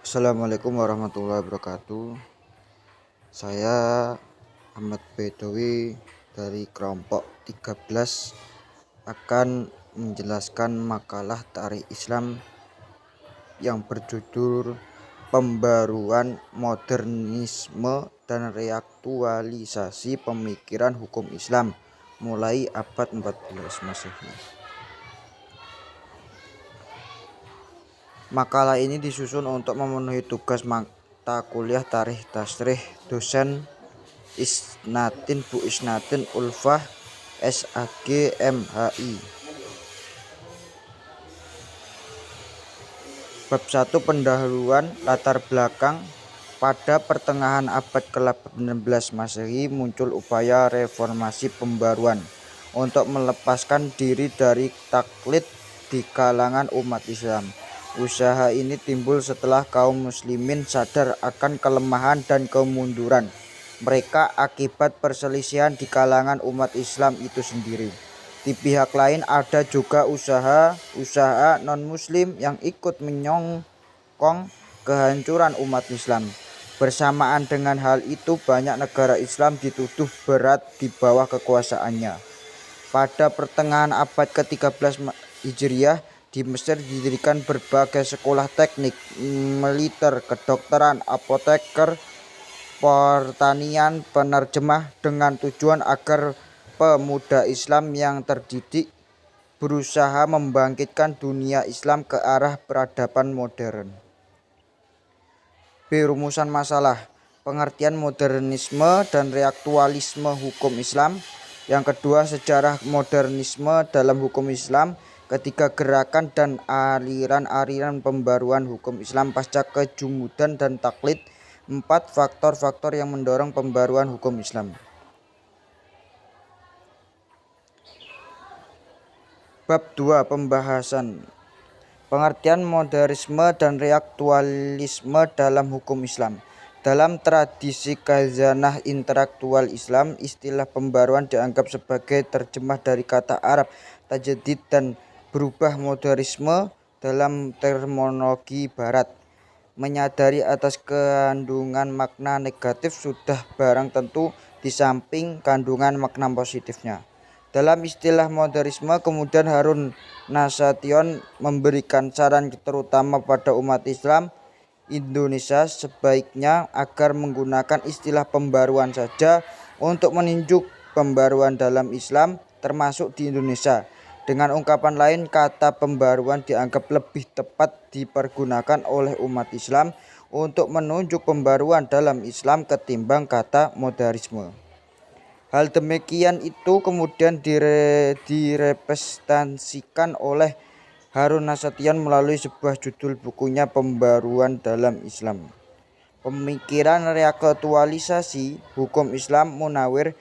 Assalamualaikum warahmatullahi wabarakatuh. Saya Ahmad Bedowi dari kelompok 13 akan menjelaskan makalah Tarikh Islam yang berjudul Pembaruan Modernisme dan Reaktualisasi Pemikiran Hukum Islam mulai abad 14 Masehi. Makalah ini disusun untuk memenuhi tugas mata kuliah Tarikh Tasrikh dosen Isnatin Bu Isnatin Ulfah SAG MHI. Bab 1 Pendahuluan latar belakang. Pada pertengahan abad ke-18 Masehi muncul upaya reformasi pembaruan untuk melepaskan diri dari taklid di kalangan umat Islam. Usaha ini timbul setelah kaum muslimin sadar akan kelemahan dan kemunduran mereka akibat perselisihan di kalangan umat Islam itu sendiri. Di pihak lain ada juga usaha non-muslim yang ikut menyokong kehancuran umat Islam. Bersamaan dengan hal itu, banyak negara Islam dituduh berat di bawah kekuasaannya. Pada pertengahan abad ke-13 Hijriah, di Mesir didirikan berbagai sekolah teknik, militer, kedokteran, apoteker, pertanian, penerjemah dengan tujuan agar pemuda Islam yang terdidik berusaha membangkitkan dunia Islam ke arah peradaban modern. B. Rumusan masalah. Pengertian modernisme dan reaktualisme hukum Islam. Yang kedua, sejarah modernisme dalam hukum Islam. Ketiga, gerakan dan aliran-aliran pembaruan hukum Islam pasca kejumudan dan taklid. 4. Faktor-faktor yang mendorong pembaruan hukum Islam. Bab 2 Pembahasan. Pengertian modernisme dan reaktualisme dalam hukum Islam. Dalam tradisi khazanah intelektual Islam, istilah pembaruan dianggap sebagai terjemah dari kata Arab tajdid dan berubah modernisme dalam terminologi Barat. Menyadari atas kandungan makna negatif sudah barang tentu di samping kandungan makna positifnya. Dalam istilah modernisme, kemudian Harun Nasution memberikan saran terutama pada umat Islam Indonesia sebaiknya agar menggunakan istilah pembaruan saja untuk meninjau pembaruan dalam Islam termasuk di Indonesia. Dengan ungkapan lain, kata pembaruan dianggap lebih tepat dipergunakan oleh umat Islam untuk menunjuk pembaruan dalam Islam ketimbang kata modernisme. Hal demikian itu kemudian direpresentasikan oleh Harun Nasution melalui sebuah judul bukunya Pembaruan dalam Islam. Pemikiran reaktualisasi hukum Islam Munawir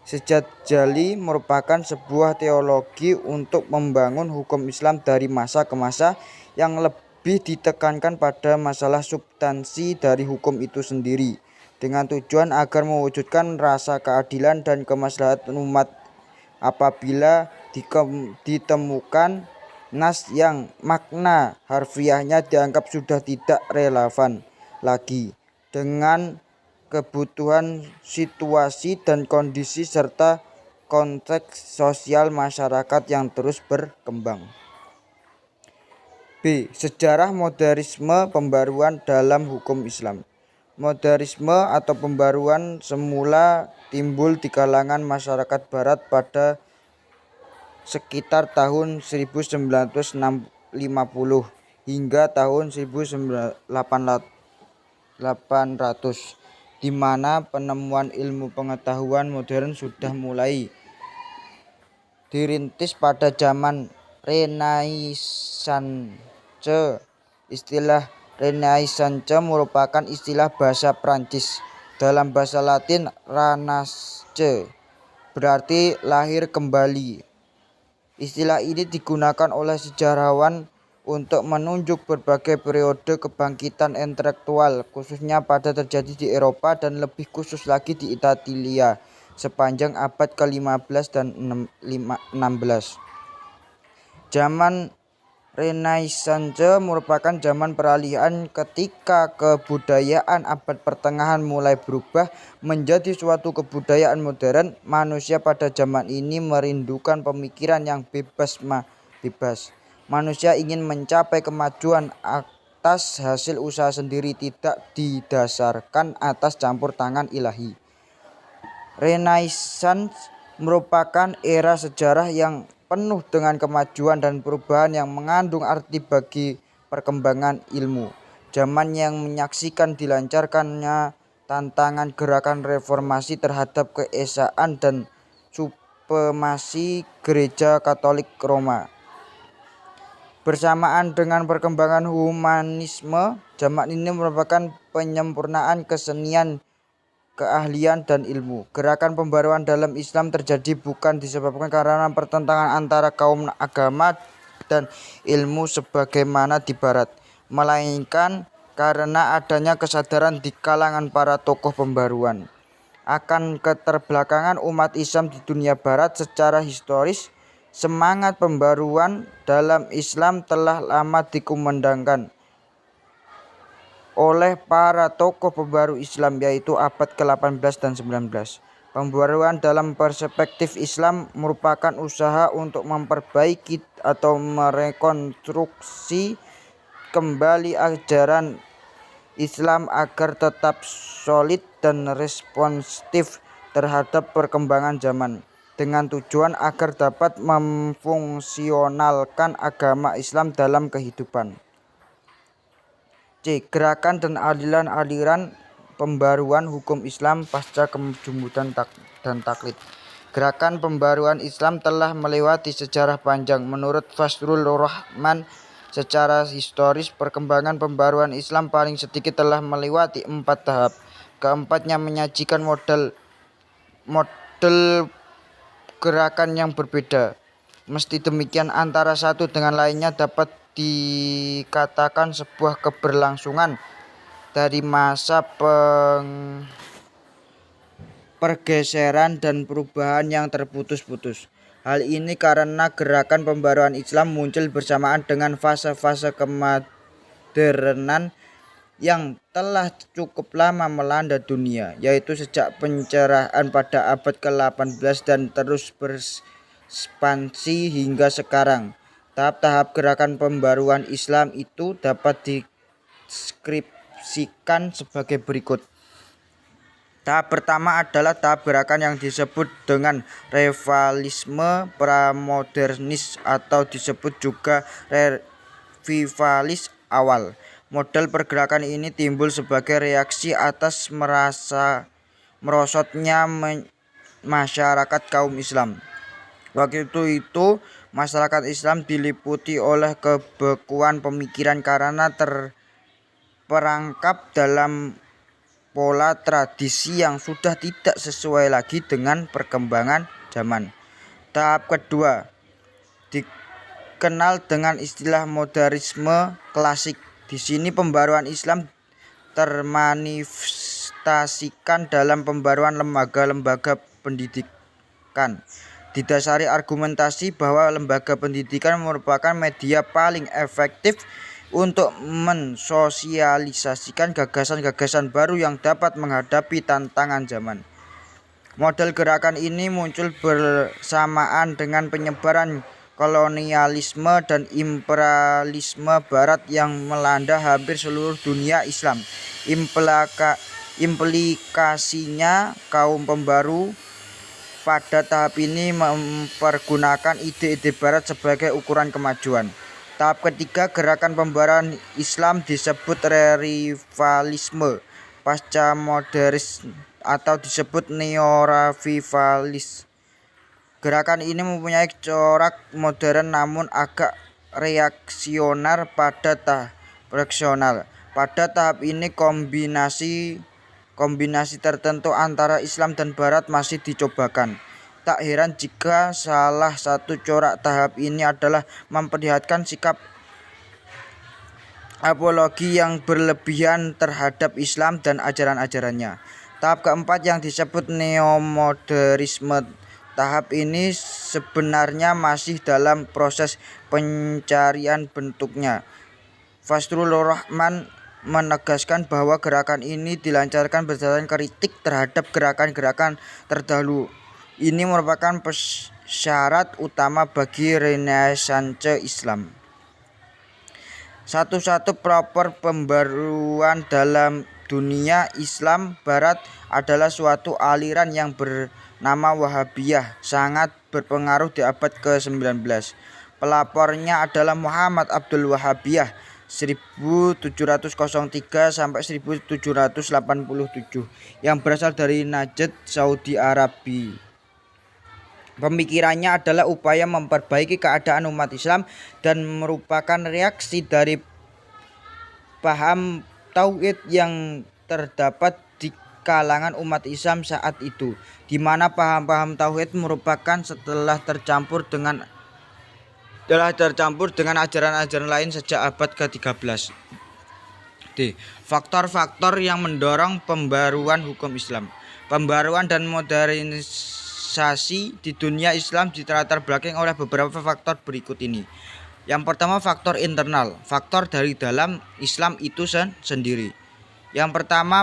Sejajali merupakan sebuah teologi untuk membangun hukum Islam dari masa ke masa yang lebih ditekankan pada masalah substansi dari hukum itu sendiri, dengan tujuan agar mewujudkan rasa keadilan dan kemaslahatan umat. Apabila ditemukan nas yang makna harfiahnya dianggap sudah tidak relevan lagi dengan kebutuhan situasi dan kondisi serta konteks sosial masyarakat yang terus berkembang. B. Sejarah modernisme pembaruan dalam hukum Islam. Modernisme atau pembaruan semula timbul di kalangan masyarakat barat pada sekitar tahun 1950 hingga tahun 1800, di mana penemuan ilmu pengetahuan modern sudah mulai dirintis pada zaman Renaissance. Istilah Renaissance merupakan istilah bahasa Prancis. Dalam bahasa Latin, renaissance berarti lahir kembali. Istilah ini digunakan oleh sejarawan untuk menunjuk berbagai periode kebangkitan intelektual, khususnya pada terjadi di Eropa dan lebih khusus lagi di Italia sepanjang abad ke-15 dan 16. Zaman Renaissance merupakan zaman peralihan ketika kebudayaan abad pertengahan mulai berubah menjadi suatu kebudayaan modern. Manusia pada zaman ini merindukan pemikiran yang bebas. Manusia ingin mencapai kemajuan atas hasil usaha sendiri, tidak didasarkan atas campur tangan ilahi. Renaissance merupakan era sejarah yang penuh dengan kemajuan dan perubahan yang mengandung arti bagi perkembangan ilmu. Zaman yang menyaksikan dilancarkannya tantangan gerakan reformasi terhadap keesaan dan supremasi Gereja Katolik Roma. Bersamaan dengan perkembangan humanisme, zaman ini merupakan penyempurnaan kesenian, keahlian, dan ilmu. Gerakan pembaruan dalam Islam terjadi bukan disebabkan karena pertentangan antara kaum agama dan ilmu sebagaimana di Barat, melainkan karena adanya kesadaran di kalangan para tokoh pembaruan akan keterbelakangan umat Islam di dunia Barat. Secara historis, semangat pembaruan dalam Islam telah lama dikumandangkan oleh para tokoh pembaru Islam, yaitu abad ke-18 dan 19. Pembaruan dalam perspektif Islam merupakan usaha untuk memperbaiki atau merekonstruksi kembali ajaran Islam agar tetap solid dan responsif terhadap perkembangan zaman, dengan tujuan agar dapat memfungsionalkan agama Islam dalam kehidupan. C. Gerakan dan aliran pembaruan hukum Islam pasca kejumudan dan taklid. Gerakan pembaruan Islam telah melewati sejarah panjang. Menurut Fazlur Rahman, secara historis perkembangan pembaruan Islam paling sedikit telah melewati 4 tahap. Keempatnya menyajikan model gerakan yang berbeda. Mesti demikian, antara satu dengan lainnya dapat dikatakan sebuah keberlangsungan dari masa pergeseran dan perubahan yang terputus-putus. Hal ini karena gerakan pembaruan Islam muncul bersamaan dengan fase-fase kemodernan yang telah cukup lama melanda dunia, yaitu sejak pencerahan pada abad ke-18 dan terus berekspansi hingga sekarang. Tahap-tahap gerakan pembaruan Islam itu dapat deskripsikan sebagai berikut. Tahap pertama adalah tahap gerakan yang disebut dengan revivalisme pramodernis atau disebut juga revivalis awal. Model pergerakan ini timbul sebagai reaksi atas merosotnya masyarakat kaum Islam. Waktu itu masyarakat Islam diliputi oleh kebekuan pemikiran karena terperangkap dalam pola tradisi yang sudah tidak sesuai lagi dengan perkembangan zaman. Tahap kedua dikenal dengan istilah modernisme klasik. Di sini pembaruan Islam termanifestasikan dalam pembaruan lembaga-lembaga pendidikan. Didasari argumentasi bahwa lembaga pendidikan merupakan media paling efektif untuk mensosialisasikan gagasan-gagasan baru yang dapat menghadapi tantangan zaman. Model gerakan ini muncul bersamaan dengan penyebaran kolonialisme dan imperialisme Barat yang melanda hampir seluruh dunia Islam. Implikasinya, kaum pembaru pada tahap ini mempergunakan ide-ide Barat sebagai ukuran kemajuan. Tahap ketiga gerakan pembaruan Islam disebut revivalisme pasca modernis atau disebut neo-revivalis. Gerakan ini mempunyai corak modern namun agak reaksioner pada tahap ini kombinasi tertentu antara Islam dan Barat masih dicobakan. Tak heran jika salah satu corak tahap ini adalah memperlihatkan sikap apologi yang berlebihan terhadap Islam dan ajaran-ajarannya. Tahap keempat yang disebut neomodernisme. Tahap ini sebenarnya masih dalam proses pencarian bentuknya. Fazlur Rahman menegaskan bahwa gerakan ini dilancarkan berdasarkan kritik terhadap gerakan-gerakan terdahulu. Ini merupakan syarat utama bagi Renaissance Islam. Satu-satu pelopor pembaruan dalam dunia Islam Barat adalah suatu aliran yang bernama Wahabiyah, sangat berpengaruh di abad ke-19. Pelapornya adalah Muhammad Abdul Wahabiyah 1703 sampai 1787 yang berasal dari Najd, Saudi Arabia. Pemikirannya adalah upaya memperbaiki keadaan umat Islam dan merupakan reaksi dari paham tauhid yang terdapat di kalangan umat Islam saat itu, di mana paham-paham tauhid merupakan telah tercampur dengan ajaran-ajaran lain sejak abad ke-13. D. Faktor-faktor yang mendorong pembaruan hukum Islam. Pembaruan dan modernisasi di dunia Islam dilatar belakangi oleh beberapa faktor berikut ini. Yang pertama, faktor internal, faktor dari dalam Islam itu sendiri. Yang pertama,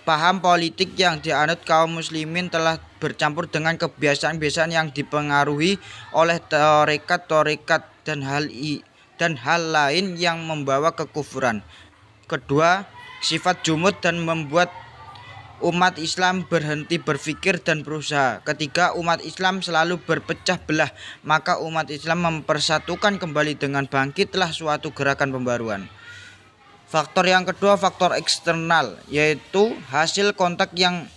paham politik yang dianut kaum muslimin telah bercampur dengan kebiasaan-kebiasaan yang dipengaruhi oleh tarekat-tarekat dan hal lain yang membawa kekufuran. Kedua, sifat jumud dan membuat umat Islam berhenti berpikir dan berusaha. Ketiga, umat Islam selalu berpecah belah, maka umat Islam mempersatukan kembali dengan bangkitlah suatu gerakan pembaruan. Faktor yang kedua, faktor eksternal, yaitu hasil kontak yang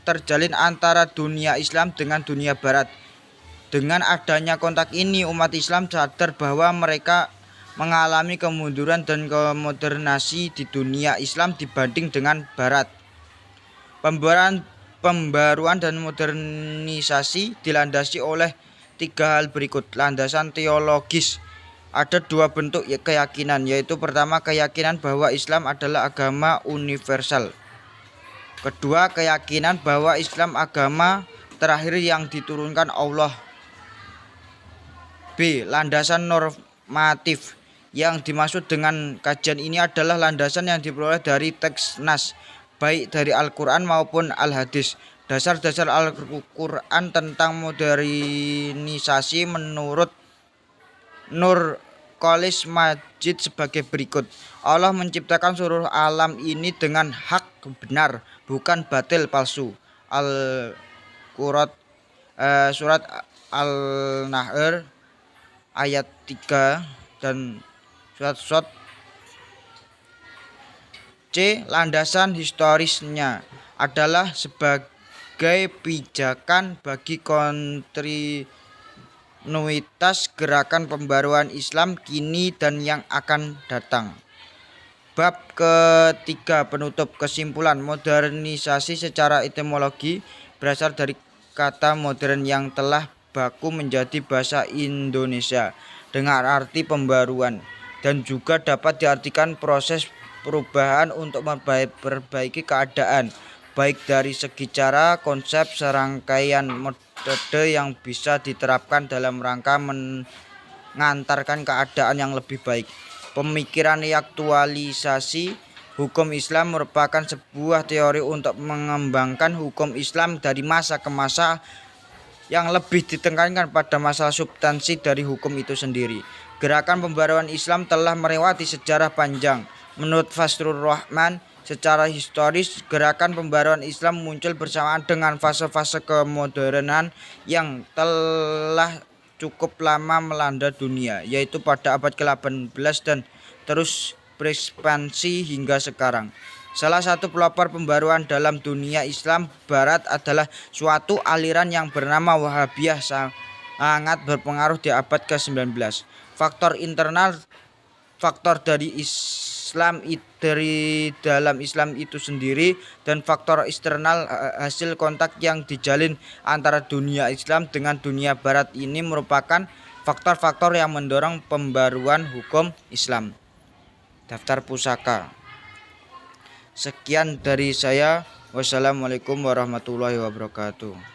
terjalin antara dunia Islam dengan dunia Barat. Dengan adanya kontak ini, umat Islam sadar bahwa mereka mengalami kemunduran dan kemodernasi di dunia Islam dibanding dengan Barat. Pembaruan dan modernisasi dilandasi oleh tiga hal berikut. Landasan teologis. Ada dua bentuk keyakinan, yaitu pertama, keyakinan bahwa Islam adalah agama universal. Kedua, keyakinan bahwa Islam agama terakhir yang diturunkan Allah. B. Landasan normatif. Yang dimaksud dengan kajian ini adalah landasan yang diperoleh dari teks nas, baik dari Al-Quran maupun Al-Hadis. Dasar-dasar Al-Quran tentang modernisasi menurut Nur Kholis Majid sebagai berikut. Allah menciptakan seluruh alam ini dengan hak benar, bukan batil palsu. Surat Al-Nahl ayat 3 dan surat C. Landasan historisnya adalah sebagai pijakan bagi kontinuitas gerakan pembaruan Islam kini dan yang akan datang. Bab ketiga, penutup. Kesimpulan. Modernisasi secara etimologi berasal dari kata modern yang telah baku menjadi bahasa Indonesia dengan arti pembaruan, dan juga dapat diartikan proses perubahan untuk memperbaiki keadaan, baik dari segi cara, konsep, serangkaian metode yang bisa diterapkan dalam rangka mengantarkan keadaan yang lebih baik. Pemikiran reaktualisasi hukum Islam merupakan sebuah teori untuk mengembangkan hukum Islam dari masa ke masa yang lebih ditekankan pada masalah substansi dari hukum itu sendiri. Gerakan pembaruan Islam telah melewati sejarah panjang. Menurut Fazlur Rahman, secara historis gerakan pembaruan Islam muncul bersamaan dengan fase-fase kemodernan yang telah cukup lama melanda dunia, yaitu pada abad ke-18 dan terus berekspansi hingga sekarang. Salah satu pelopor pembaruan dalam dunia Islam Barat adalah suatu aliran yang bernama Wahabiyah, sangat berpengaruh di abad ke-19. Faktor internal, faktor dari dalam Islam itu sendiri, dan faktor eksternal, hasil kontak yang dijalin antara dunia Islam dengan dunia Barat ini merupakan faktor-faktor yang mendorong pembaruan hukum Islam. Daftar pusaka. Sekian dari saya. Wassalamualaikum warahmatullahi wabarakatuh.